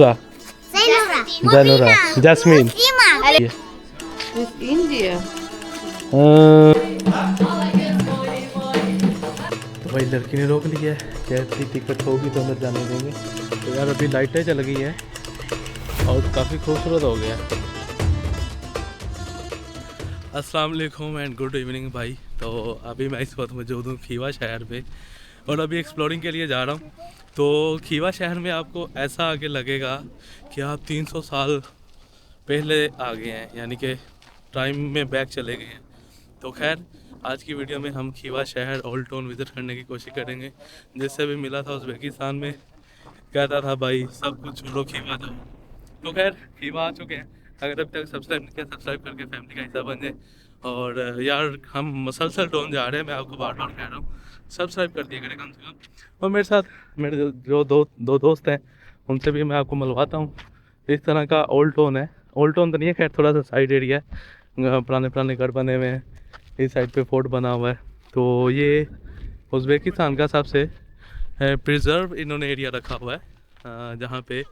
Zanura, Jasmine. India. तो भाई लड़की ने रोक लिया है, कैसी टिकट होगी तो अंदर जाने देंगे। तो यार अभी लाइटें चल गई हैं और काफ़ी खूबसूरत हो गया। अस्सलाम वालेकुम एंड गुड इवनिंग भाई। तो अभी मैं इस वक्त मौजूद हूँ खीवा शहर पे और अभी एक्सप्लोरिंग के लिए जा रहा हूँ। तो खीवा शहर में आपको ऐसा आगे लगेगा कि आप 300 साल पहले आ गए हैं, यानी कि टाइम में बैक चले गए हैं। तो खैर आज की वीडियो में हम खीवा शहर ओल्ड टाउन विज़िट करने की कोशिश करेंगे। जिससे भी मिला था उज़्बेकिस्तान में, कहता था भाई सब कुछ छोड़ो खीवा जाओ। तो खैर खीवा आ चुके हैं। अगर अभी तक सब्सक्राइब नहीं किया सब्सक्राइब करके फैमिली का हिस्सा बन जाए। और यार हम मसलसल टाउन जा रहे हैं, मैं आपको बार बार कह रहा हूँ सब्सक्राइब कर दिया करें कम से कम। और मेरे साथ मेरे जो दो दोस्त हैं उनसे भी मैं आपको मिलवाता हूँ। इस तरह का ओल्ड टाउन है, ओल्ड टाउन तो नहीं है खैर, थोड़ा सा साइड एरिया है, पुराने पुराने घर बने हुए हैं। इस साइड पे फोर्ट बना हुआ है। तो ये उज़्बेकिस्तान का सबसे प्रिजर्व इन्होंने एरिया रखा हुआ है, जहाँ पे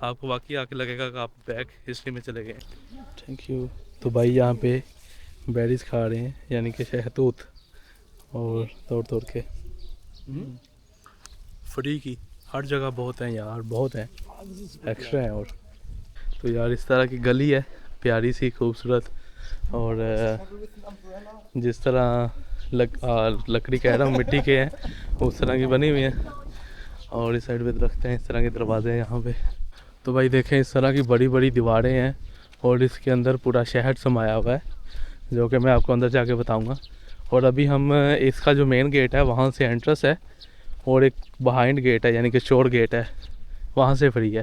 आपको वाकई आके लगेगा कि आप बैक हिस्ट्री में चले गए। Thank you. तो भाई यहाँ पे बेरीज खा रहे हैं, यानी कि शहतूत, और तोड़ तोड़ के फ्री की हर जगह बहुत है यार, बहुत है, एक्स्ट्रा है। और तो यार इस तरह की गली है, प्यारी सी खूबसूरत, और जिस तरह लकड़ी कह रहा हूँ मिट्टी के हैं उस तरह की बनी हुई है। और इस साइड पे दरख्त हैं, इस तरह के दरवाजे हैं यहाँ पे। तो भाई देखें इस तरह की बड़ी बड़ी दीवारें हैं और इसके अंदर पूरा शहर समाया हुआ है, जो कि मैं आपको अंदर जाके बताऊंगा। और अभी हम इसका जो मेन गेट है वहाँ से एंट्रेंस है, और एक बिहाइंड गेट है यानी कि चोर गेट है, वहाँ से फ्री है।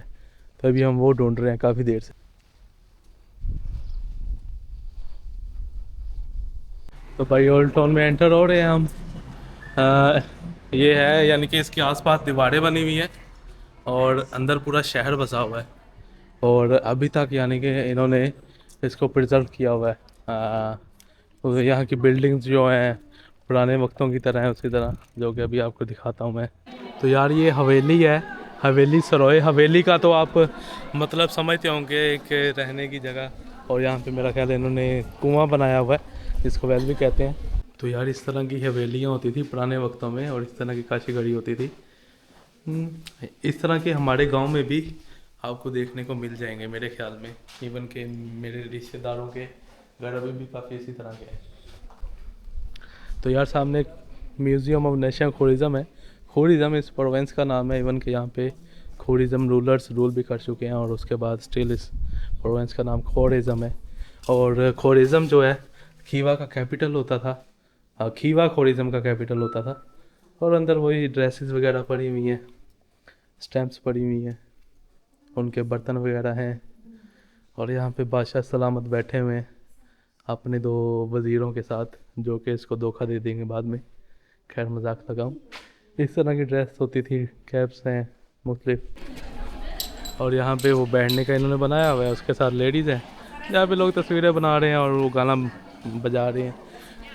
तो अभी हम वो ढूंढ रहे हैं काफ़ी देर से। तो भाई ओल्ड टाउन में एंटर हो रहे हैं हम। ये है यानी कि इसके आसपास दीवारें बनी हुई हैं और अंदर पूरा शहर बसा हुआ है। और अभी तक यानी कि इन्होंने इसको प्रिजर्व किया हुआ है। तो यहाँ की बिल्डिंग्स जो हैं पुराने वक्तों की तरह हैं, उसी तरह, जो कि अभी आपको दिखाता हूँ मैं। तो यार ये हवेली है, हवेली सरोए। हवेली का तो आप मतलब समझते होंगे, एक रहने की जगह। और यहाँ पे मेरा ख्याल है इन्होंने कुआं बनाया हुआ है, जिसको वेल भी कहते हैं। तो यार इस तरह की हवेलियाँ होती थी पुराने वक्तों में, और इस तरह की काशी गढ़ी होती थी। इस तरह के हमारे गांव में भी आपको देखने को मिल जाएंगे मेरे ख्याल में। इवन के मेरे रिश्तेदारों के घर अभी भी काफ़ी इसी तरह के हैं। तो यार सामने म्यूज़ियम ऑफ नेशनल खोरिज़म है। खोरिज़म इस प्रोविंस का नाम है। इवन के यहाँ पे खोरिज़म रूलर्स रूल भी कर चुके हैं, और उसके बाद स्टिल इस प्रोविंस का नाम खोरिज़म है। और खोरिज़म जो है खीवा का कैपिटल होता था। खीवा खोरिज़म का कैपिटल होता था। और अंदर वही ड्रेसेस वगैरह पड़ी हुई हैं, स्टैम्प्स पड़ी हुई हैं, उनके बर्तन वगैरह हैं। और यहाँ पे बादशाह सलामत बैठे हुए हैं अपने दो वज़ीरों के साथ, जो कि इसको धोखा दे देंगे बाद में। खैर मजाक लगाऊँ। इस तरह की ड्रेस होती थी, कैप्स हैं मुख्तलिफ। और यहाँ पे वो बैठने का इन्होंने बनाया हुआ है, उसके साथ लेडीज़ हैं, जहाँ पे लोग तस्वीरें बना रहे हैं और वो गाना बजा रहे हैं।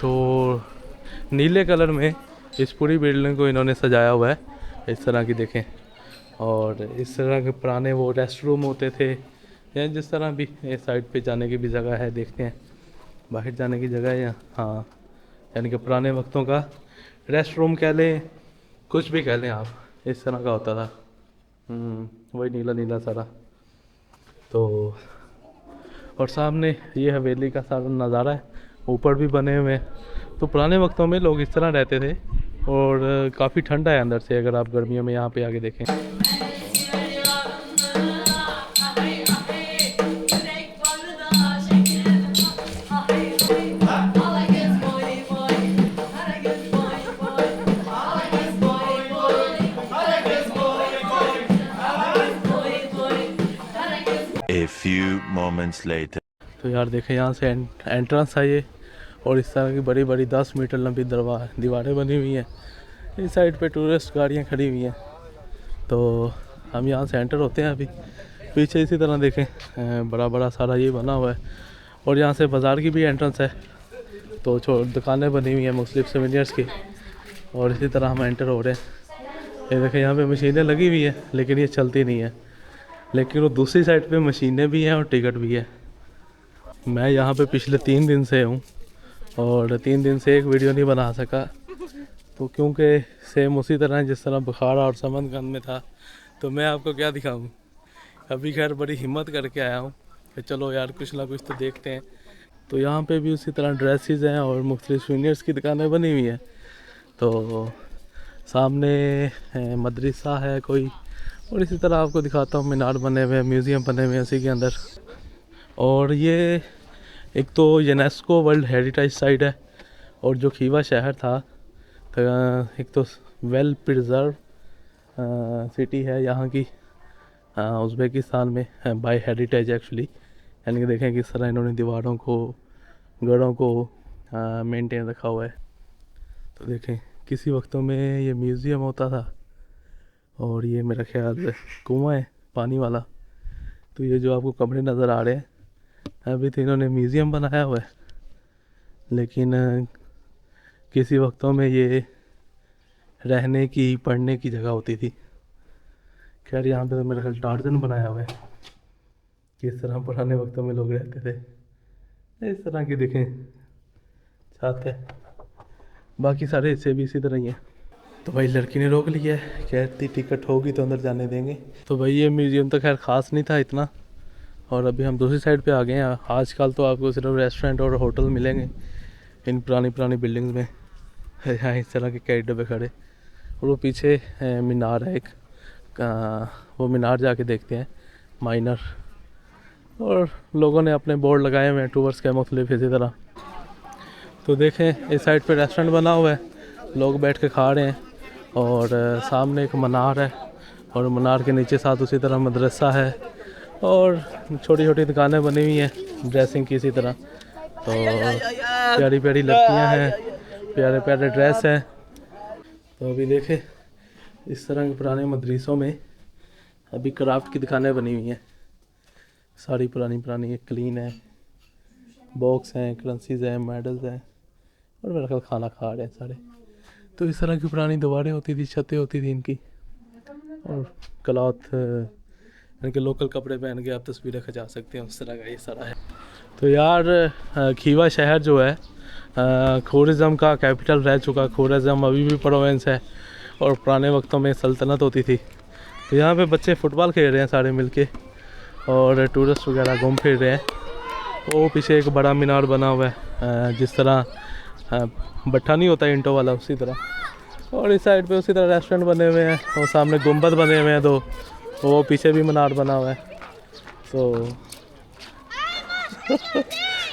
तो नीले कलर में इस पूरी बिल्डिंग को इन्होंने सजाया हुआ है, इस तरह की देखें। और इस तरह के पुराने वो रेस्ट रूम होते थे, या जिस तरह भी इस साइड पे जाने की भी जगह है, देखते हैं बाहर जाने की जगह है या हाँ, यानी कि पुराने वक्तों का रेस्ट रूम कह लें, कुछ भी कह लें आप, इस तरह का होता था। वही नीला नीला सारा। तो और सामने ये हवेली का सारा नज़ारा है, ऊपर भी बने हुए हैं। तो पुराने वक्तों में लोग इस तरह रहते थे। और काफ़ी ठंडा है अंदर से, अगर आप गर्मियों में यहाँ पे आके देखें। A few moments later. तो यार देखें यहाँ से एंट्रेंस है ये, और इस तरह की बड़ी बड़ी 10 मीटर लंबी दीवारें बनी हुई हैं। इस साइड पे टूरिस्ट गाड़ियाँ खड़ी हुई हैं। तो हम यहाँ से एंटर होते हैं अभी। पीछे इसी तरह देखें बड़ा बड़ा सारा ये बना हुआ है, और यहाँ से बाज़ार की भी एंट्रेंस है। तो दुकानें बनी हुई हैं मुख्तलिफ सोवेनिर्स की, और इसी तरह हम एंटर हो रहे हैं। ये देखें यहाँ पे मशीनें लगी हुई हैं, लेकिन ये चलती नहीं है। लेकिन वो दूसरी साइड पे मशीनें भी हैं और टिकट भी है। मैं यहाँ पे पिछले 3 दिन से हूँ और 3 दिन से एक वीडियो नहीं बना सका, तो क्योंकि सेम उसी तरह जिस तरह बुखारा और समंदगंज में था, तो मैं आपको क्या दिखाऊँ। अभी खैर बड़ी हिम्मत करके आया हूँ कि चलो यार कुछ ना कुछ तो देखते हैं। तो यहाँ पे भी उसी तरह ड्रेसेस हैं और मुख्तलिफ सूवेनिर्स की दुकानें बनी हुई हैं। तो सामने मदरसा है कोई, और इसी तरह आपको दिखाता हूँ मीनार बने हुए हैं, म्यूज़ियम बने हुए हैं उसी के अंदर। और ये एक तो यूनेस्को वर्ल्ड हेरिटेज साइट है, और जो खीवा शहर था तो एक तो वेल प्रिजर्व सिटी है यहाँ की, उज़्बेकिस्तान में बाय हेरिटेज एक्चुअली। यानी कि देखें किस तरह इन्होंने दीवारों को, गढ़ों को मेंटेन रखा हुआ है। तो देखें किसी वक्तों में ये म्यूज़ियम होता था, और ये मेरा ख्याल है कुआं है पानी वाला। तो ये जो आपको कमरे नज़र आ रहे हैं, अभी तो इन्होंने म्यूज़ियम बनाया हुआ है, लेकिन किसी वक्तों में ये रहने की, पढ़ने की जगह होती थी। खैर यहाँ पे तो मेरा ख्याल टार्जन बनाया हुआ है, किस तरह पुराने वक्तों में लोग रहते थे। इस तरह की देखें छत है, बाकी सारे हिस्से भी इसी तरह ही हैं। तो भाई लड़की ने रोक लिया है, कहती टिकट होगी तो अंदर जाने देंगे। तो भाई ये म्यूज़ियम तो खैर ख़ास नहीं था इतना, और अभी हम दूसरी साइड पे आ गए हैं। आजकल तो आपको सिर्फ रेस्टोरेंट और होटल मिलेंगे इन पुरानी पुरानी बिल्डिंग्स में। यहाँ इस तरह के कई डब्बे खड़े, और वो पीछे मीनार है एक, वो मीनार जाके देखते हैं माइनर। और लोगों ने अपने बोर्ड लगाए हुए हैं टूर्स के मुख्तलिफ इसी तरह। तो देखें इस साइड पे रेस्टोरेंट बना हुआ है, लोग बैठ के खा रहे हैं, और सामने एक मीनार है, और मीनार के नीचे साथ उसी तरह मदरसा है, और छोटी छोटी दुकानें बनी हुई हैं ड्रेसिंग की इसी तरह। तो प्यारी प्यारी लड़कियां हैं, प्यारे प्यारे ड्रेस हैं। तो अभी देखें इस तरह के पुराने मदरसों में अभी क्राफ्ट की दुकानें बनी हुई हैं, सारी पुरानी पुरानी, क्लीन है, बॉक्स हैं, करेंसीज हैं, मेडल्स हैं, और मेरा ख्याल खाना खा रहे हैं सारे। तो इस तरह की पुरानी दीवारें होती थी, छतें होती थी इनकी, और क्लॉथ यानी कि लोकल कपड़े पहन के आप तस्वीरें खिंचा सकते हैं, उस तरह का ये सारा है। तो यार खीवा शहर जो है खोरिज़म का कैपिटल रह चुका। खोरिज़म अभी भी प्रोविंस है, और पुराने वक्तों में सल्तनत होती थी। तो यहाँ पे बच्चे फ़ुटबॉल खेल रहे हैं सारे मिलके, और टूरिस्ट वगैरह घूम फिर रहे हैं। वो पीछे एक बड़ा मीनार बना हुआ है, जिस तरह भट्ठा नहीं होता ईंटों वाला, उसी तरह। और इस साइड पे उसी तरह रेस्टोरेंट बने हुए हैं, और सामने गुंबद बने हुए हैं, तो वो पीछे भी मीनार बना हुआ है। तो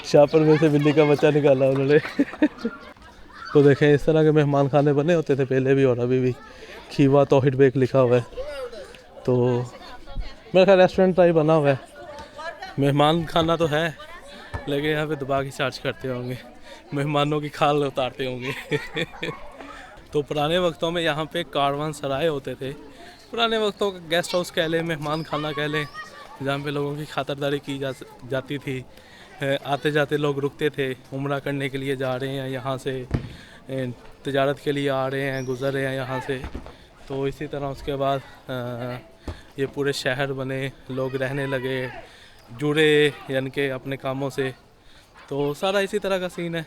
शापर में से बिल्ली का बच्चा निकाला उन्होंने। तो देखें इस तरह के मेहमान खाने बने होते थे पहले भी, और अभी भी। खीवा तौहिद बेक लिखा हुआ है, तो मेरा ख्याल रेस्टोरेंट टाइप बना हुआ है। मेहमान खाना तो है, लेकिन यहाँ पे दबा के चार्ज करते होंगे, मेहमानों की खाल उतारते होंगे। तो पुराने वक्तों में यहाँ पे कारवान सराय होते थे, पुराने वक्तों का गेस्ट हाउस कह लें, मेहमान खाना कह लें, जहाँ पे लोगों की खातिरदारी की जाती थी। आते जाते लोग रुकते थे, उम्रा करने के लिए जा रहे हैं यहाँ से, तिजारत के लिए आ रहे हैं, गुज़र रहे हैं यहाँ से। तो इसी तरह उसके बाद ये पूरे शहर बने, लोग रहने लगे, जुड़े यानी कि अपने कामों से। तो सारा इसी तरह का सीन है।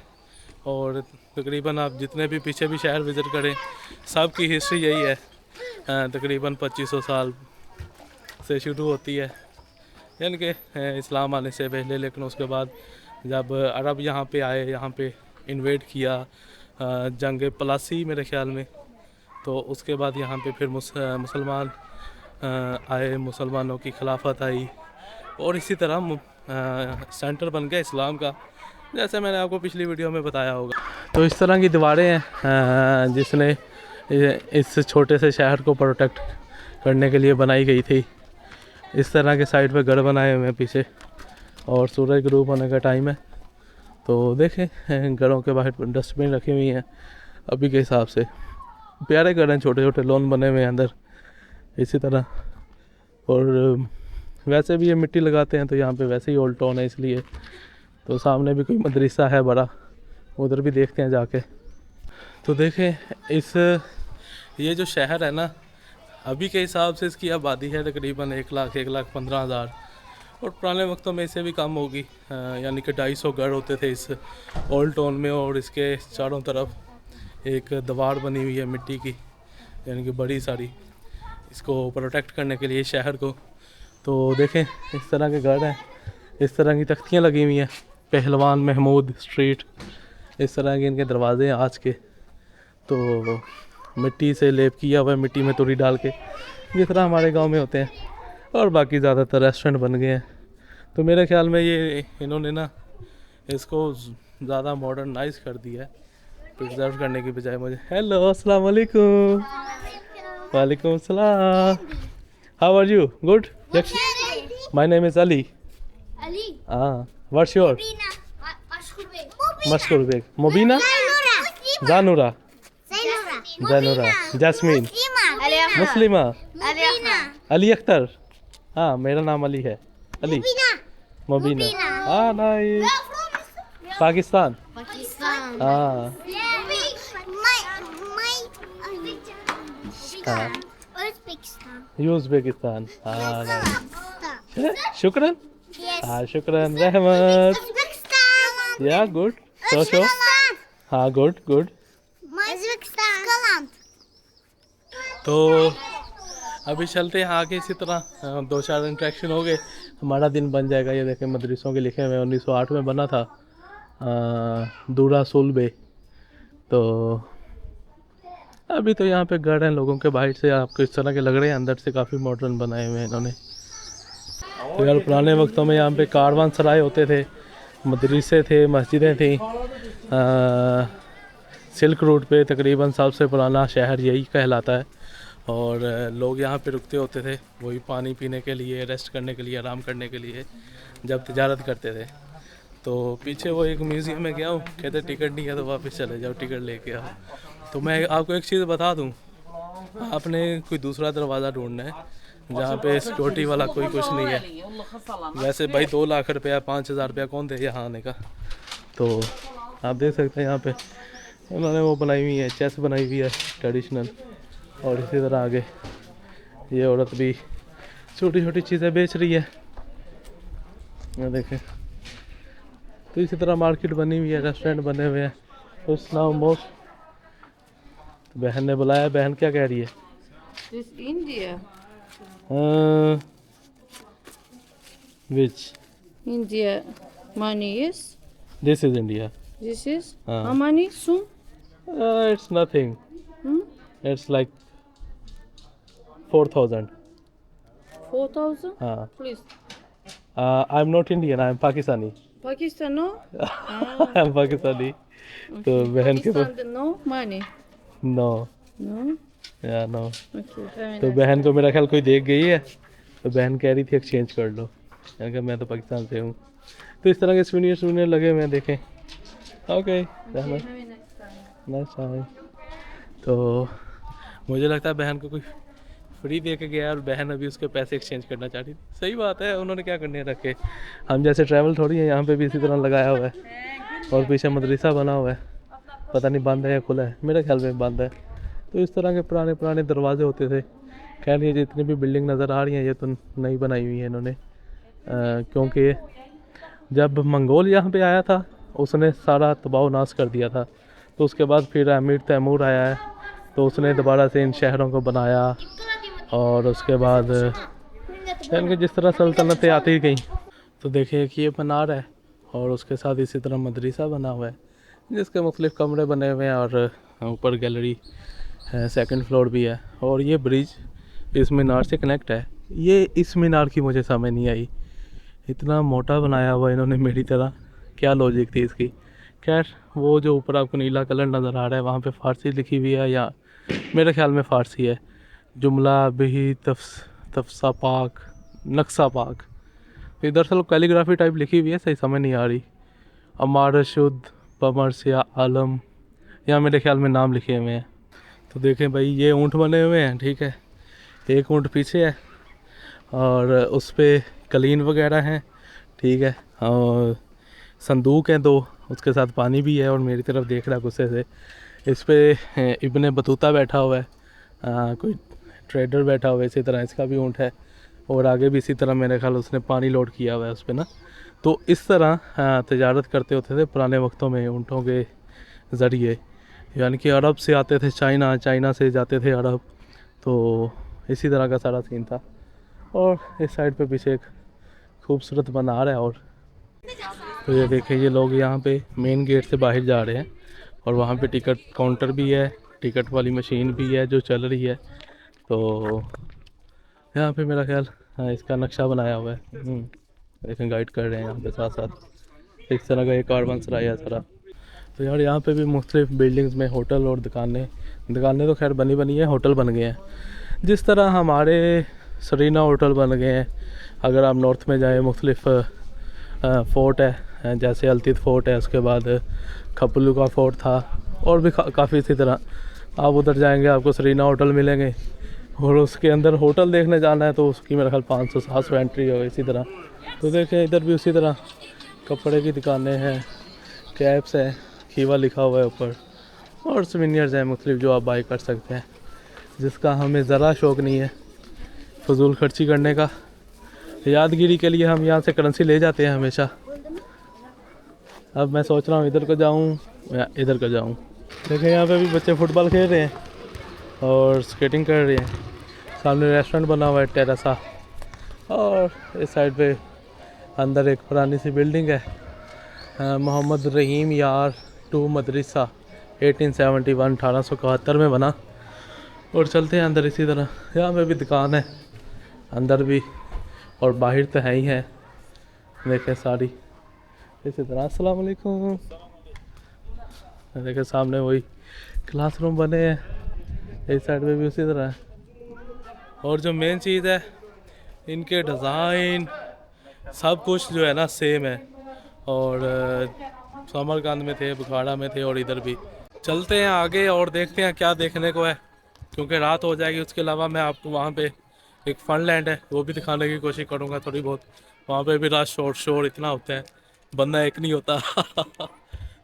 और तकरीबन आप जितने भी पीछे भी शहर विज़िट करें, सब की हिस्ट्री यही है। तकरीबन 2500 साल से शुरू होती है, यानी कि इस्लाम आने से पहले। लेकिन उसके बाद जब अरब यहाँ पे आए, यहाँ पे इन्वेड किया, जंग प्लासी मेरे ख्याल में, तो उसके बाद यहाँ पे फिर मुसलमान आए, मुसलमानों की खिलाफत आई, और इसी तरह सेंटर बन गया इस्लाम का, जैसे मैंने आपको पिछली वीडियो में बताया होगा। तो इस तरह की दीवारें हैं जिसने इस छोटे से शहर को प्रोटेक्ट करने के लिए बनाई गई थी। इस तरह के साइड पे घर बनाए हुए हैं पीछे, और सूरज ग्रूप होने का टाइम है। तो देखें घरों के बाहर डस्टबिन रखी हुई हैं अभी के हिसाब से। प्यारे घर हैं, छोटे छोटे लॉन बने हुए हैं अंदर इसी तरह। और वैसे भी ये मिट्टी लगाते हैं, तो यहाँ पे वैसे ही ओल्ड टाउन है इसलिए। तो सामने भी कोई मदरसा है बड़ा, उधर भी देखते हैं जाके। तो देखें ये जो शहर है ना, अभी के हिसाब से इसकी आबादी है तकरीबन 1,15,000 और पुराने वक्तों में इससे भी कम होगी। यानी कि 250 घर होते थे इस ओल्ड टाउन में और इसके चारों तरफ एक दीवार बनी हुई है मिट्टी की, यानी कि बड़ी सारी, इसको प्रोटेक्ट करने के लिए शहर को। तो देखें इस तरह के घर हैं, इस तरह की तख्तियाँ लगी हुई हैं, पहलवान महमूद स्ट्रीट, इस तरह के इनके दरवाजे हैं आज के। तो मिट्टी से लेप किया हुआ है, मिट्टी में तुरी डाल के, जिस तरह हमारे गांव में होते हैं। और बाकी ज़्यादातर रेस्टोरेंट बन गए हैं। तो मेरे ख्याल में ये इन्होंने ना इसको ज़्यादा मॉडर्नाइज कर दिया है प्रिजर्व करने की बजाय। मुझे हेलो अस्सलाम वालेकुम। वालेकुम अस्सलाम। How are you? Good. My name is Ali. Ali. What's your? Mashhoor Baig. Mubeena? Janura? Janura. Jasmine? Muslima? Ali Akhtar? हाँ मेरा नाम अली है। अली। मुबीना। हाँ नाइस। पाकिस्तान? Pakistan. हाँ हाँ। Uzbekistan. उज़्बेकिस्तान। हाँ नाइस। शुक्रन। Yes. हाँ शुक्रन। रहमत। Uzbekistan. या गुड। शो। हाँ गुड गुड। Uzbekistan. तो अभी चलते हैं आगे। इसी तरह 2-4 इंट्रैक्शन हो गए, हमारा दिन बन जाएगा। ये देखें मदरसों के लिखे हुए 1908 में बना था दूरा सुलबे। तो अभी तो यहाँ पे घर हैं लोगों के, बाहर से आपको इस तरह के लग रहे हैं, अंदर से काफ़ी मॉडर्न बनाए हुए हैं इन्होंने। तो यार पुराने वक्तों में यहाँ पे कारवान सराय होते थे, मदरसे थे, मस्जिदें थी। सिल्क रूट पे तकरीबन सबसे पुराना शहर यही कहलाता है और लोग यहाँ पे रुकते होते थे, वही पानी पीने के लिए, रेस्ट करने के लिए, आराम करने के लिए, जब तिजारत करते थे। तो पीछे वो एक म्यूज़ियम में गया हूँ, कहते टिकट नहीं है तो वापस चले जाओ, टिकट लेके आओ। तो मैं आपको एक चीज़ बता दूँ, आपने कोई दूसरा दरवाज़ा ढूंढना है जहाँ पे सिक्योरिटी वाला कोई कुछ नहीं है। वैसे भाई 2 लाख रुपया 5,000 रुपया कौन दे यहाँ आने का। तो आप देख सकते हैं यहाँ पे उन्होंने वो बनाई हुई है, चेस बनाई हुई है ट्रेडिशनल। और इसी तरह आगे ये औरत भी छोटी छोटी चीज़ें बेच रही है, ये देखें। तो इसी तरह मार्केट बनी हुई है, रेस्टोरेंट बने हुए हैं। तो नाउ मोस्ट तो बहन ने बुलाया, बहन क्या कह रही है? This India. Which India money is. This is India. This is. हाँ। How many soon? It's nothing, Hmm? It's like 4,000। 4,000? हाँ। Please. I am not Indian, I am Pakistani. Pakistan no? I am Pakistani. तो बहन के तो Pakistan no money. No No. या no. Okay. Very तो nice. बहन को मेरा ख्याल कोई देख गई है, तो बहन कह रही थी एक्सचेंज कर लो। मैंने कहा मैं तो पाकिस्तान से हूँ। तो इस तरह के सूनियर लगे हुए हैं, देखें। Okay Have a nice time. Nice time. तो मुझे लगता है बहन को कोई फ्री दे के गया और बहन अभी उसके पैसे एक्सचेंज करना चाह रही थी। सही बात है, उन्होंने क्या करने रखे, हम जैसे ट्रैवल थोड़ी है। यहाँ पे भी इसी तरह लगाया हुआ है और पीछे मदरसा बना हुआ है, पता नहीं बंद है या खुला है, मेरे ख्याल में बंद है। तो इस तरह के पुराने दरवाजे होते थे। खैर ये जितनी भी बिल्डिंग नज़र आ रही हैं ये तो नई बनाई हुई है इन्होंने, क्योंकि जब मंगोल यहाँ पे आया था उसने सारा तबाह नाश कर दिया था। तो उसके बाद फिर अमीर तैमूर आया है, तो उसने दोबारा से इन शहरों को बनाया। और उसके बाद इनकी जिस तरह सल्तनतें आती गई, तो देखिए कि ये मीनार है और उसके साथ इसी तरह मदरसा बना हुआ है जिसके मुख्तलिफ़ कमरे बने हुए हैं और ऊपर गैलरी है, 2nd फ्लोर भी है। और ये ब्रिज इस मीनार से कनेक्ट है। ये इस मीनार की मुझे समझ नहीं आई, इतना मोटा बनाया हुआ इन्होंने मेरी तरह, क्या लॉजिक थी इसकी। खैर वो जो ऊपर आपको नीला कलर नज़र आ रहा है वहाँ पे फ़ारसी लिखी हुई है, या मेरे ख्याल में फ़ारसी है, जुमला भी तफसा पाक नक्शा पाक। तो दरअसल कैलीग्राफी टाइप लिखी हुई है, सही समझ नहीं आ रही। अमार शुद्ध पमरसिया आलम, यहाँ मेरे ख्याल में नाम लिखे हुए हैं। तो देखें भाई ये ऊँट बने हुए हैं, ठीक है, एक ऊँट पीछे है और उस पर कलीन वगैरह हैं, ठीक है, और संदूक हैं 2, उसके साथ पानी भी है और मेरी तरफ देख रहा है गुस्से से। इस पर इब्ने बतूता बैठा हुआ है, कोई ट्रेडर बैठा हुआ है, इसी तरह इसका भी ऊँट है। और आगे भी इसी तरह मेरे ख्याल उसने पानी लोड किया हुआ है उस पर ना। तो इस तरह तजारत करते होते थे पुराने वक्तों में ऊँटों के ज़रिए, यानी कि अरब से आते थे चाइना, चाइना से जाते थे अरब। तो इसी तरह का सारा सीन था। और इस साइड पे पीछे एक खूबसूरत मीनार है। और तो ये देखें, ये लोग यहाँ पे मेन गेट से बाहर जा रहे हैं और वहाँ पे टिकट काउंटर भी है, टिकट वाली मशीन भी है जो चल रही है। तो यहाँ पे मेरा ख्याल इसका नक्शा बनाया हुआ है। देखें गाइड कर रहे हैं यहाँ पे साथ साथ। इस तरह का एक कारवांसराय है सारा। तो यार यहाँ पे भी मुख्तलिफ बिल्डिंग्स में होटल और दुकानें तो खैर बनी है, होटल बन गए हैं। जिस तरह हमारे सरीना होटल बन गए हैं। अगर आप नॉर्थ में जाएँ, मुख्तलिफ फ़ोर्ट है, जैसे अलतीत फ़ोर्ट है, उसके बाद खपलू का फ़ोर्ट था, और भी काफ़ी इसी तरह। आप उधर जाएंगे आपको सरीना होटल मिलेंगे, और उसके अंदर होटल देखने जाना है तो उसकी मेरा ख्याल 500-700 एंट्री हो इसी तरह। तो देखें इधर भी उसी तरह कपड़े की दुकानें हैं, कैप्स हैं, खीवा लिखा हुआ है ऊपर, और सोवेनियर्स हैं मुख्तलिफ जो आप बाई कर सकते हैं, जिसका हमें ज़रा शौक़ नहीं है फजूल खर्ची करने का। यादगिरी के लिए हम यहाँ से करेंसी ले जाते हैं हमेशा। अब मैं सोच रहा हूँ इधर को जाऊँ या इधर को जाऊँ। देखें यहाँ पे भी बच्चे फुटबॉल खेल रहे हैं और स्केटिंग कर रहे हैं। सामने रेस्टोरेंट बना हुआ है टेरेसा, और इस साइड पे अंदर एक पुरानी सी बिल्डिंग है, मोहम्मद रहीम यार 2 मदरसा, 1871 में बना। और चलते हैं अंदर इसी तरह। यहाँ पे भी दुकान है अंदर भी, और बाहर तो है ही है। देखें सारी इसी तरह। अस्सलाम वालेकुम। देखें सामने वही क्लासरूम बने हैं, इस साइड में भी उसी तरह है। और जो मेन चीज़ है, इनके डिज़ाइन सब कुछ जो है ना सेम है। और समरकंद में थे, बुखाड़ा में थे, और इधर भी। चलते हैं आगे और देखते हैं क्या देखने को है, क्योंकि रात हो जाएगी। उसके अलावा मैं आपको वहाँ पे एक फनलैंड है वो भी दिखाने की कोशिश करूँगा थोड़ी बहुत। वहाँ पे भी रश और शोर इतना होता है, बंदा एक नहीं होता।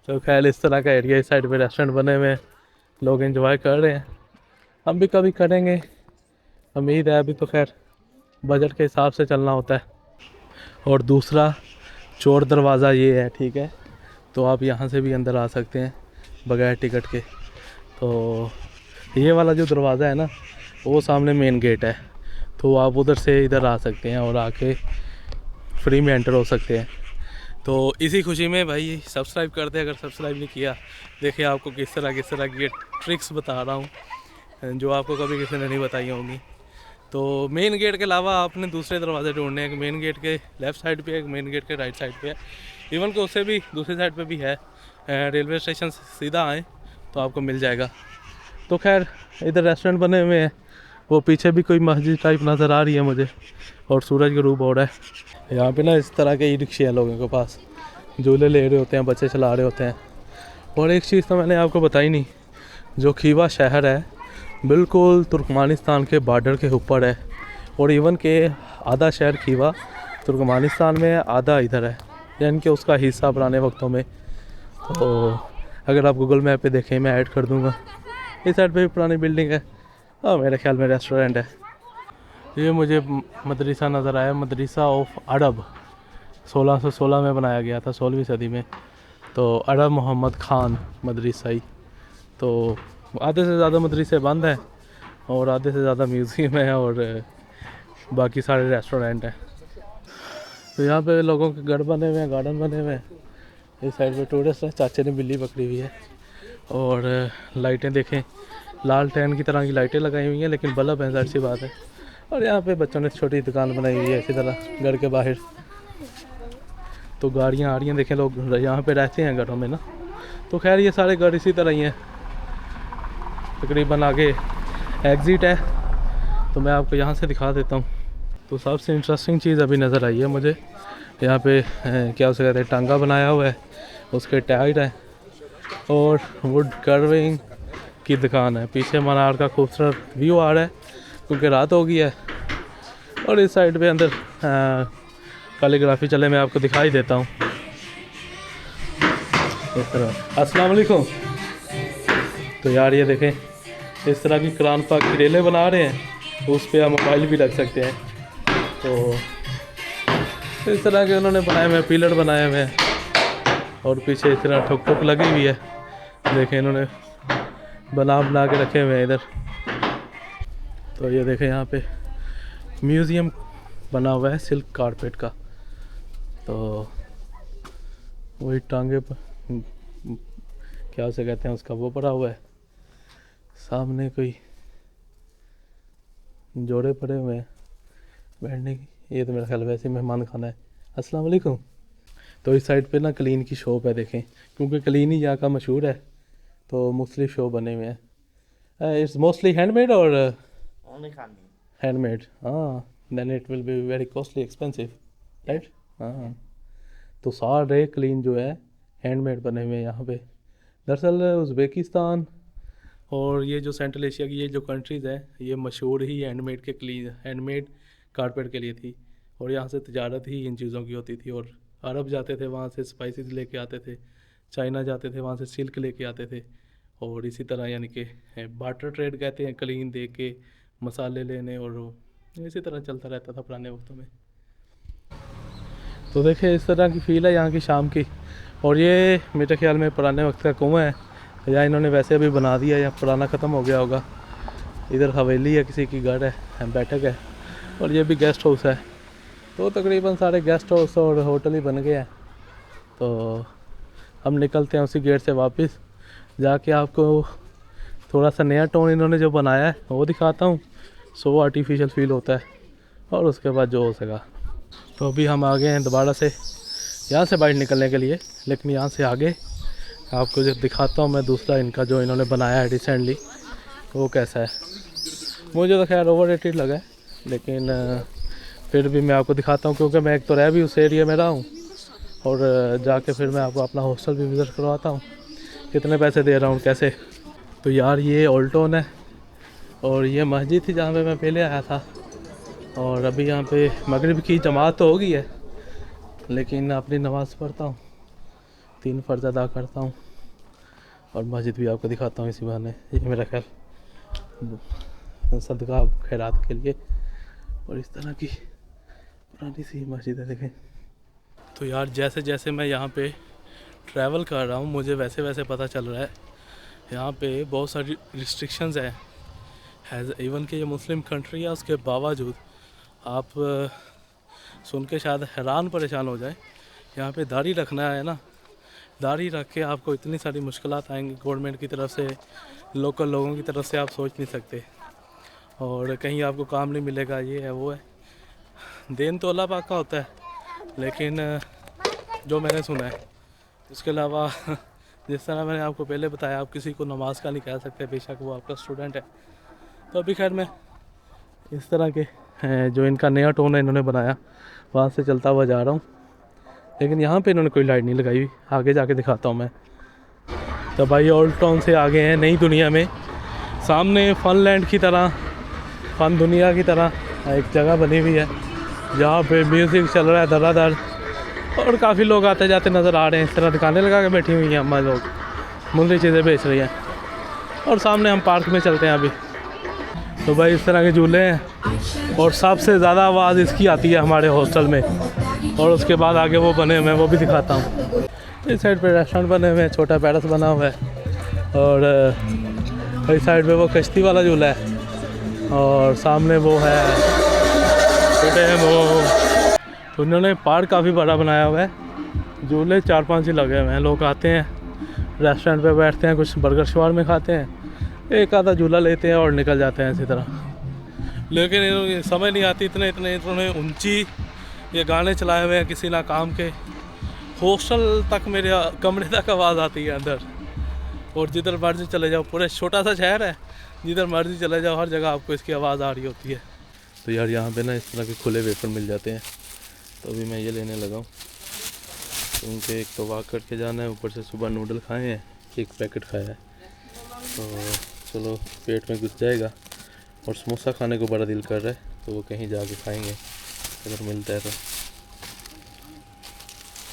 तो खैर इस तरह का एरिया, इस साइड पे रेस्टोरेंट बने हुए हैं, लोग एंजॉय कर रहे हैं। हम भी कभी करेंगे, उम्मीद है। अभी तो खैर बजट के हिसाब से चलना होता है। और दूसरा चोर दरवाज़ा ये है, ठीक है, तो आप यहाँ से भी अंदर आ सकते हैं बगैर टिकट के। तो ये वाला जो दरवाज़ा है ना, वो सामने मेन गेट है, तो आप उधर से इधर आ सकते हैं और आके फ्री में एंटर हो सकते हैं। तो इसी खुशी में भाई सब्सक्राइब कर दे अगर सब्सक्राइब नहीं किया। देखिए आपको किस तरह की ट्रिक्स बता रहा हूँ जो आपको कभी किसी ने नहीं बताई होंगी। तो मेन गेट के अलावा आपने दूसरे दरवाजे ढूंढने हैं। एक मेन गेट के लेफ़्ट साइड पे है, एक मेन गेट के राइट साइड पे है, इवन कि उससे भी दूसरी साइड पे भी है। रेलवे स्टेशन से सीधा आएँ तो आपको मिल जाएगा। तो खैर इधर रेस्टोरेंट बने हुए हैं, वो पीछे भी कोई मस्जिद टाइप नज़र आ रही है मुझे, और सूरज गरूब हो रहा है। यहाँ पे ना इस तरह के ई रिक्शे हैं लोगों के पास, झूले ले रहे होते हैं, बच्चे चला रहे होते हैं। और एक चीज़ तो मैंने आपको बताई नहीं, जो खीवा शहर है बिल्कुल तुर्कमानिस्तान के बॉर्डर के ऊपर है, और इवन के आधा शहर खीवा तुर्कमानिस्तान में है, आधा इधर है, यानी कि उसका हिस्सा पुराने वक्तों में। तो अगर आप गूगल मैप पे देखें, मैं ऐड कर दूँगा। इस साइड पे भी पुरानी बिल्डिंग है, और मेरे ख्याल में रेस्टोरेंट है। ये मुझे मदरसा नज़र आया, मदरसा ऑफ अरब, 1616 में बनाया गया था, 16वीं सदी में। तो अरब मोहम्मद ख़ान मदरसाई। तो आधे से ज़्यादा मदरसे बंद हैं, और आधे से ज़्यादा म्यूज़ियम है, और बाकी सारे रेस्टोरेंट हैं। तो यहाँ पे लोगों के घर बने हुए हैं, गार्डन बने हुए हैं। इस साइड पे टूरिस्ट है, चाचे ने बिल्ली पकड़ी हुई है। और लाइटें देखें, लाल टैन की तरह की लाइटें लगाई हुई हैं, लेकिन बल्ब है, जाहिर सी बात है। और यहाँ पे बच्चों ने छोटी दुकान बनाई हुई है इसी तरह घर के बाहर। तो गाड़ियाँ आ रही हैं, देखें लोग यहाँ पे रहते हैं घरों में ना। तो खैर ये सारे घर इसी तरह ही हैं, तकरीबन आगे एग्ज़िट है, तो मैं आपको यहाँ से दिखा देता हूँ। तो सबसे इंटरेस्टिंग चीज़ अभी नज़र आई है मुझे, यहाँ पे क्या उसे कहते हैं, टांगा बनाया हुआ है, उसके टायर है, और वुड कार्विंग की दुकान है। पीछे मीनार का खूबसूरत व्यू आ रहा है क्योंकि रात हो गई है। और इस साइड पे अंदर कैलीग्राफी चले, मैं आपको दिखाई देता हूँ इस तरह। अस्सलाम वालेकुम। तो यार ये देखें, इस तरह की कुरान पाक की रेलें बना रहे हैं, उस पर आप मोबाइल भी रख सकते हैं। तो इस तरह के उन्होंने बनाए हुए हैं, पिलर बनाए हुए हैं और पीछे इस तरह ठुक ठुक लगी हुई है। देखें इन्होंने बना के रखे हुए हैं इधर। तो ये देखें यहाँ पे म्यूज़ियम बना हुआ है सिल्क कारपेट का। तो वही टांगे पर क्या उसे कहते हैं उसका वो पड़ा हुआ है। सामने कोई जोड़े पड़े हुए हैं बैठने की। ये तो मेरा ख्याल वैसे मेहमान खाना है। अस्सलाम वालेकुम। तो इस साइड पे ना क्लीन की शॉप है देखें, क्योंकि क्लीन ही यहाँ का मशहूर है। तो मुख्तलिफ शॉप बने हुए हैं। इट्स मोस्टली हैंडमेड और Only handmade. हैंडमेड। हाँ, then it will be very costly expensive, right. हाँ, तो सारे क्लीन जो है हैंडमेड बने हुए हैं यहाँ पे। दरअसल उज़्बेकिस्तान और ये जो सेंट्रल एशिया की ये जो कंट्रीज़ हैं ये मशहूर ही हैंडमेड के क्लीन हैंडमेड कारपेट के लिए थी। और यहाँ से तिजारत ही इन चीज़ों की होती थी। और अरब जाते थे वहाँ से स्पाइसेस लेके आते थे, चाइना जाते थे वहाँ से सिल्क लेके आते थे। और इसी तरह यानी कि बार्टर ट्रेड कहते हैं, क्लीन दे के मसाले लेने, और इसी तरह चलता रहता था पुराने वक्तों में। तो देखिए इस तरह की फ़ील है यहाँ की शाम की। और ये मेरे ख्याल में पुराने वक्त का कुआं है, या इन्होंने वैसे अभी बना दिया या पुराना ख़त्म हो गया होगा। इधर हवेली है, किसी की घर है, बैठक है, और ये भी गेस्ट हाउस है। तो तकरीबन सारे गेस्ट हाउस और होटल ही बन गए हैं। तो हम निकलते हैं उसी गेट से वापस, जाके आपको थोड़ा सा नया टाउन इन्होंने जो बनाया है वो दिखाता हूँ। सो आर्टिफिशियल फील होता है, और उसके बाद जो हो सका। तो अभी हम आ गए हैं दोबारा से यहाँ से बाहर निकलने के लिए, लेकिन यहाँ से आगे आपको जो दिखाता हूँ मैं दूसरा इनका जो इन्होंने बनाया है रिसेंटली, वो कैसा है। मुझे तो खैर ओवररेटेड लगा है, लेकिन फिर भी मैं आपको दिखाता हूँ, क्योंकि मैं एक तो रह भी उस एरिया में रहा हूँ, और जाके फिर मैं आपको अपना हॉस्टल भी विज़िट करवाता हूँ, कितने पैसे दे रहा हूँ कैसे। तो यार ये ओल्ड टाउन है, और ये मस्जिद थी जहाँ पे मैं पहले आया था। और अभी यहाँ पे मगरिब की जमात तो हो गई है, लेकिन अपनी नमाज़ पढ़ता हूँ, 3 फ़र्ज़ अदा करता हूँ, और मस्जिद भी आपको दिखाता हूँ इसी बहाने। ये मेरा ख्याल सदका खैरात के लिए। और इस तरह की पुरानी सी मस्जिद है देखें। तो यार जैसे जैसे मैं यहाँ पे ट्रैवल कर रहा हूँ, मुझे वैसे वैसे पता चल रहा है यहाँ पे बहुत सारी रिस्ट्रिक्शंस हैं। हैज़ इवन कि ये मुस्लिम कंट्री है, उसके बावजूद आप सुन के शायद हैरान परेशान हो जाए, यहाँ पे दाढ़ी रखना है ना, दाढ़ी रख के आपको इतनी सारी मुश्किलात आएंगी गवर्नमेंट की तरफ से, लोकल लोगों की तरफ से, आप सोच नहीं सकते। और कहीं आपको काम नहीं मिलेगा, ये है वो है। देन तो अल्लाह पाक का होता है, लेकिन जो मैंने सुना है उसके अलावा जिस तरह मैंने आपको पहले बताया, आप किसी को नमाज का नहीं कह सकते, बेशक वो आपका स्टूडेंट है। तो अभी खैर मैं इस तरह के जो इनका नया टाउन है इन्होंने बनाया, वहाँ से चलता हुआ जा रहा हूँ। लेकिन यहाँ पे इन्होंने कोई लाइट नहीं लगाई हुई, आगे जाके दिखाता हूँ मैं। तो भाई ओल्ड टाउन से आगे हैं नई दुनिया में। सामने फनलैंड की तरह, फन दुनिया की तरह एक जगह बनी हुई है, जहाँ पे म्यूज़िक चल रहा है धड़ाधड़, और काफ़ी लोग आते जाते नज़र आ रहे हैं। इस तरह दुकानें लगा के बैठी हुई हैं अम्मा लोग, मुंदी चीज़ें बेच रही हैं। और सामने हम पार्क में चलते हैं अभी। तो भाई इस तरह के झूले हैं, और सबसे ज़्यादा आवाज़ इसकी आती है हमारे हॉस्टल में। और उसके बाद आगे वो बने हुए हैं, वो भी दिखाता हूँ। इस साइड पे रेस्टोरेंट बने हुए हैं, छोटा पैलेस बना हुआ है, और इस साइड पे वो कश्ती वाला झूला है, और सामने वो है वो। तो उन्होंने पार्क काफ़ी बड़ा बनाया हुआ है, झूले 4-5 ही लगे हुए हैं। लोग आते हैं रेस्टोरेंट पे बैठते हैं, कुछ बर्गर शवार में खाते हैं, एक आधा झूला लेते हैं और निकल जाते हैं इसी तरह। लेकिन इन्हें समझ नहीं आती, इतने ऊंची ये गाने चलाए हुए हैं किसी ना काम के। हॉस्टल तक मेरे कमरे तक आवाज़ आती है अंदर, और जिधर मर्जी चले जाओ, पूरे छोटा सा शहर है, जिधर मर्जी चले जाओ हर जगह आपको इसकी आवाज़ आ रही होती है। तो यार यहाँ पे ना इस तरह के खुले वेफर मिल जाते हैं, तो अभी मैं ये लेने लगा हूँ, क्योंकि एक तो वॉक करके जाना है, ऊपर से सुबह नूडल खाए हैं, 1 पैकेट खाया है, तो चलो पेट में घुस जाएगा। और समोसा खाने को बड़ा दिल कर रहा है, तो वो कहीं जाके खाएंगे अगर मिलता है तो।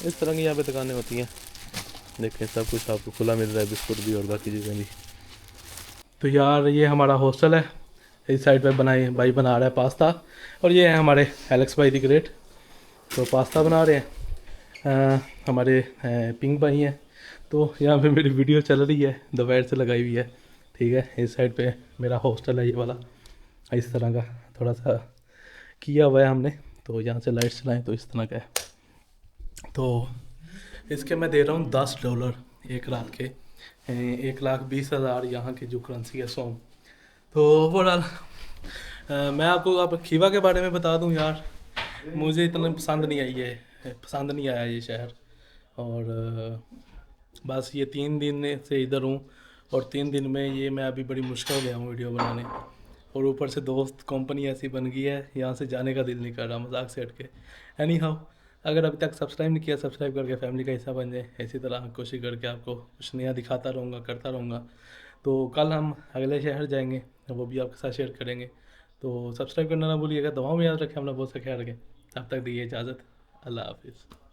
इस तरह की यहाँ पे दुकानें होती हैं, देखें सब कुछ आपको खुला मिल रहा है, बिस्कुट भी और बाकी चीज़ें भी। तो यार ये हमारा हॉस्टल है, इस साइड पे भाई बना रहा है पास्ता। और ये है हमारे एलेक्स भाई दी ग्रेट, तो पास्ता बना रहे हैं। हमारे पिंक भाई हैं। तो यहाँ पे मेरी वीडियो चल रही है, दोपहर से लगाई हुई है, ठीक है। इस साइड पे मेरा हॉस्टल है ये वाला, इस तरह का थोड़ा सा किया हुआ है हमने। तो यहाँ से लाइट चलाएं तो इस तरह का है। तो इसके मैं दे रहा हूँ $10 एक रात के, 1,20,000 यहाँ की जो करेंसी है सोम। तो ओवरऑल मैं आपको अब खीवा के बारे में बता दूँ यार, मुझे इतना पसंद नहीं आया ये शहर। और बस ये 3 दिन से इधर हूँ, और 3 दिन में ये मैं अभी बड़ी मुश्किल गया हूँ वीडियो बनाने। और ऊपर से दोस्त कंपनी ऐसी बन गई है, यहाँ से जाने का दिल नहीं कर रहा, मजाक से हट के। एनी हाउ, अगर अभी तक सब्सक्राइब नहीं किया, सब्सक्राइब करके फैमिली का हिस्सा बन जाए। इसी तरह कोशिश करके आपको कुछ नया दिखाता रहूँगा, करता रहूँगा। तो कल हम अगले शहर जाएंगे, वो भी आपके साथ शेयर करेंगे। तो सब्सक्राइब करना ना भूलिएगा। दुआओं में याद रखें, अपना बहुत सा ख्याल रखें। तब तक दीजिए इजाज़त। अल्लाह हाफिज़।